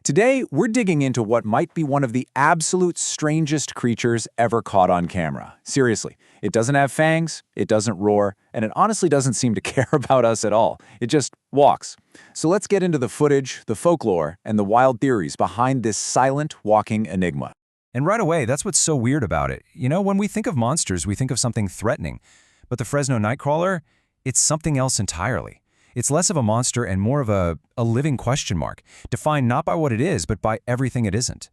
Today, we're digging into what might be one of the absolute strangest creatures ever caught on camera. Seriously, it doesn't have fangs, it doesn't roar, and it honestly doesn't seem to care about us at all. It just walks. So let's get into the footage, the folklore, and the wild theories behind this silent, walking enigma. And right away, that's what's so weird about it. You know, when we think of monsters, we think of something threatening. But the Fresno Nightcrawler, it's something else entirely. It's less of a monster and more of a living question mark, defined not by what it is, but by everything it isn't.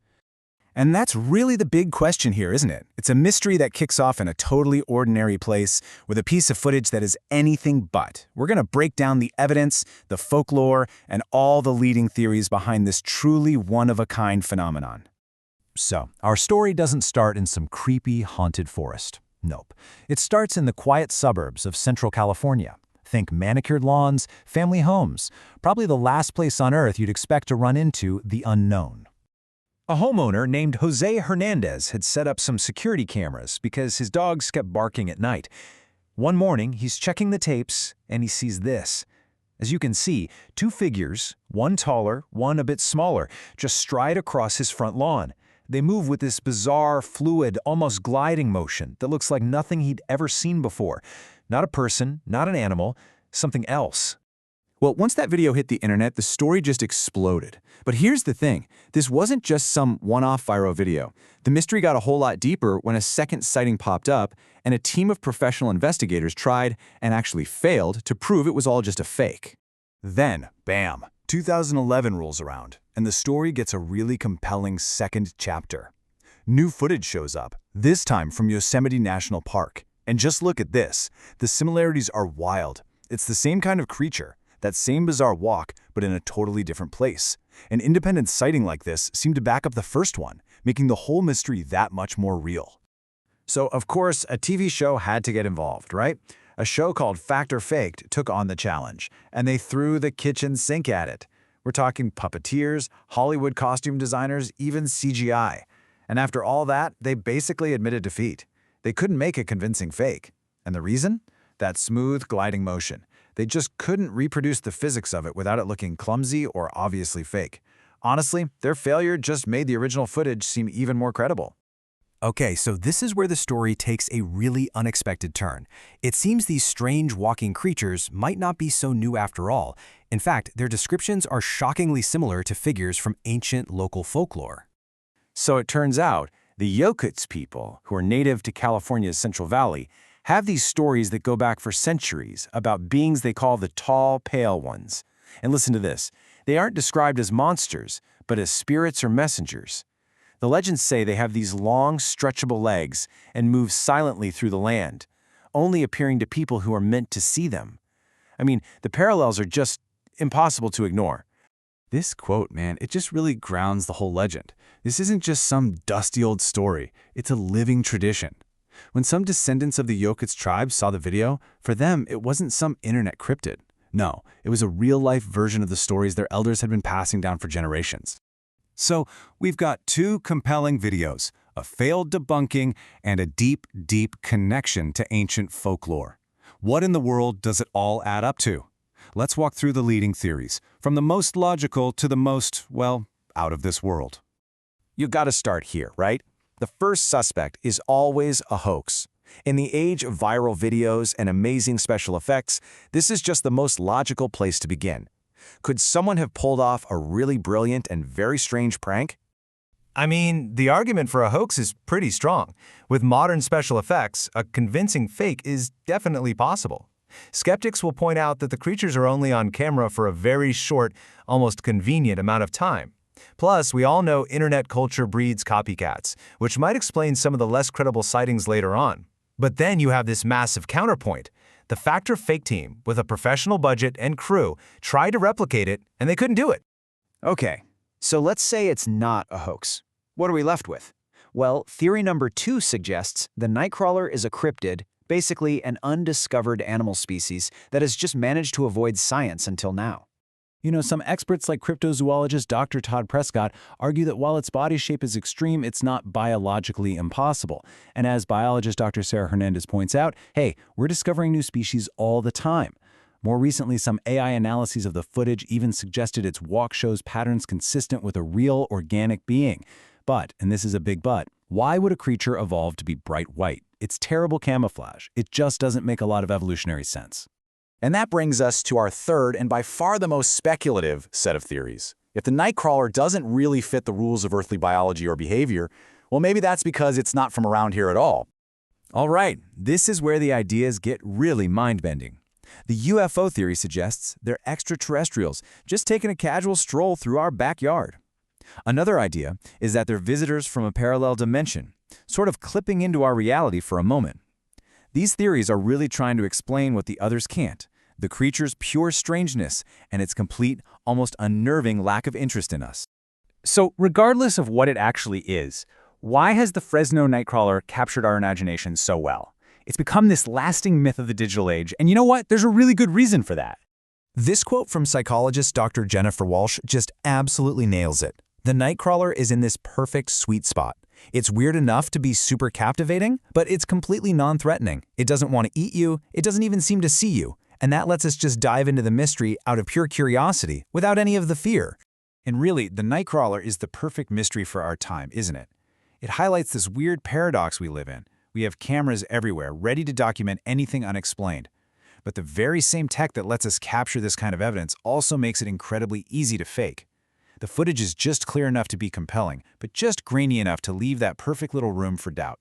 And that's really the big question here, isn't it? It's a mystery that kicks off in a totally ordinary place with a piece of footage that is anything but. We're going to break down the evidence, the folklore, and all the leading theories behind this truly one-of-a-kind phenomenon. So, our story doesn't start in some creepy, haunted forest. Nope. It starts in the quiet suburbs of Central California. Think manicured lawns, family homes, probably the last place on Earth you'd expect to run into the unknown. A homeowner named Jose Hernandez had set up some security cameras because his dogs kept barking at night. One morning, he's checking the tapes, and he sees this. As you can see, two figures, one taller, one a bit smaller, just stride across his front lawn. They move with this bizarre, fluid, almost gliding motion that looks like nothing he'd ever seen before. Not a person, not an animal, something else. Well, once that video hit the internet, the story just exploded. But here's the thing. This wasn't just some one-off viral video. The mystery got a whole lot deeper when a second sighting popped up, and a team of professional investigators tried, and actually failed, to prove it was all just a fake. Then, bam, 2011 rolls around, and the story gets a really compelling second chapter. New footage shows up, this time from Yosemite National Park. And just look at this. The similarities are wild. It's the same kind of creature, that same bizarre walk, but in a totally different place. An independent sighting like this seemed to back up the first one, making the whole mystery that much more real. So, of course, a TV show had to get involved, right? A show called Fact or Faked took on the challenge, and they threw the kitchen sink at it. We're talking puppeteers, Hollywood costume designers, even CGI. And after all that, they basically admitted defeat. They couldn't make a convincing fake. And the reason? That smooth, gliding motion. They just couldn't reproduce the physics of it without it looking clumsy or obviously fake. Honestly, their failure just made the original footage seem even more credible. Okay, so this is where the story takes a really unexpected turn. It seems these strange walking creatures might not be so new after all. In fact, their descriptions are shockingly similar to figures from ancient local folklore. So it turns out, the Yokuts people, who are native to California's Central Valley, have these stories that go back for centuries about beings they call the tall, pale ones. And listen to this. They aren't described as monsters, but as spirits or messengers. The legends say they have these long, stretchable legs and move silently through the land, only appearing to people who are meant to see them. I mean, the parallels are just impossible to ignore. This quote, man, it just really grounds the whole legend. This isn't just some dusty old story. It's a living tradition. When some descendants of the Yokuts tribe saw the video, for them, it wasn't some internet cryptid. No, it was a real-life version of the stories their elders had been passing down for generations. So, we've got two compelling videos, a failed debunking and a deep, deep connection to ancient folklore. What in the world does it all add up to? Let's walk through the leading theories, from the most logical to the most, well, out of this world. You gotta start here, right? The first suspect is always a hoax. In the age of viral videos and amazing special effects, this is just the most logical place to begin. Could someone have pulled off a really brilliant and very strange prank? I mean, the argument for a hoax is pretty strong. With modern special effects, a convincing fake is definitely possible. Skeptics will point out that the creatures are only on camera for a very short, almost convenient amount of time. Plus, we all know internet culture breeds copycats, which might explain some of the less credible sightings later on. But then you have this massive counterpoint. The Fact or Fake team, with a professional budget and crew, tried to replicate it, and they couldn't do it. Okay, so let's say it's not a hoax. What are we left with? Well, theory number 2 suggests the Nightcrawler is a cryptid, basically an undiscovered animal species that has just managed to avoid science until now. You know, some experts like cryptozoologist Dr. Todd Prescott argue that while its body shape is extreme, it's not biologically impossible. And as biologist Dr. Sarah Hernandez points out, hey, we're discovering new species all the time. More recently, some AI analyses of the footage even suggested its walk shows patterns consistent with a real organic being. But, and this is a big but, why would a creature evolve to be bright white? It's terrible camouflage. It just doesn't make a lot of evolutionary sense. And that brings us to our third and by far the most speculative set of theories. If the Nightcrawler doesn't really fit the rules of earthly biology or behavior, well, maybe that's because it's not from around here at all. All right, this is where the ideas get really mind-bending. The UFO theory suggests they're extraterrestrials just taking a casual stroll through our backyard. Another idea is that they're visitors from a parallel dimension, sort of clipping into our reality for a moment. These theories are really trying to explain what the others can't, the creature's pure strangeness and its complete, almost unnerving lack of interest in us. So, regardless of what it actually is, why has the Fresno Nightcrawler captured our imagination so well? It's become this lasting myth of the digital age, and you know what? There's a really good reason for that. This quote from psychologist Dr. Jennifer Walsh just absolutely nails it. The Nightcrawler is in this perfect sweet spot. It's weird enough to be super captivating, but it's completely non-threatening. It doesn't want to eat you, it doesn't even seem to see you, and that lets us just dive into the mystery out of pure curiosity, without any of the fear. And really, the Nightcrawler is the perfect mystery for our time, isn't it? It highlights this weird paradox we live in. We have cameras everywhere, ready to document anything unexplained. But the very same tech that lets us capture this kind of evidence also makes it incredibly easy to fake. The footage is just clear enough to be compelling, but just grainy enough to leave that perfect little room for doubt.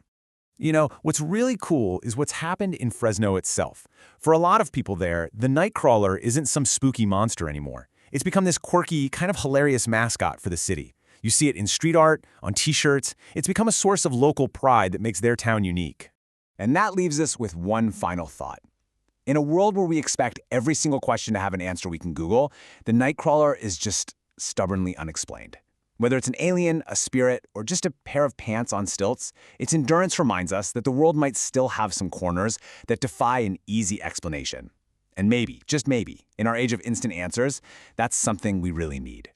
You know, what's really cool is what's happened in Fresno itself. For a lot of people there, the Nightcrawler isn't some spooky monster anymore. It's become this quirky, kind of hilarious mascot for the city. You see it in street art, on t-shirts. It's become a source of local pride that makes their town unique. And that leaves us with one final thought. In a world where we expect every single question to have an answer we can Google, the Nightcrawler is just stubbornly unexplained. Whether it's an alien, a spirit, or just a pair of pants on stilts, its endurance reminds us that the world might still have some corners that defy an easy explanation. And maybe, just maybe, in our age of instant answers, that's something we really need.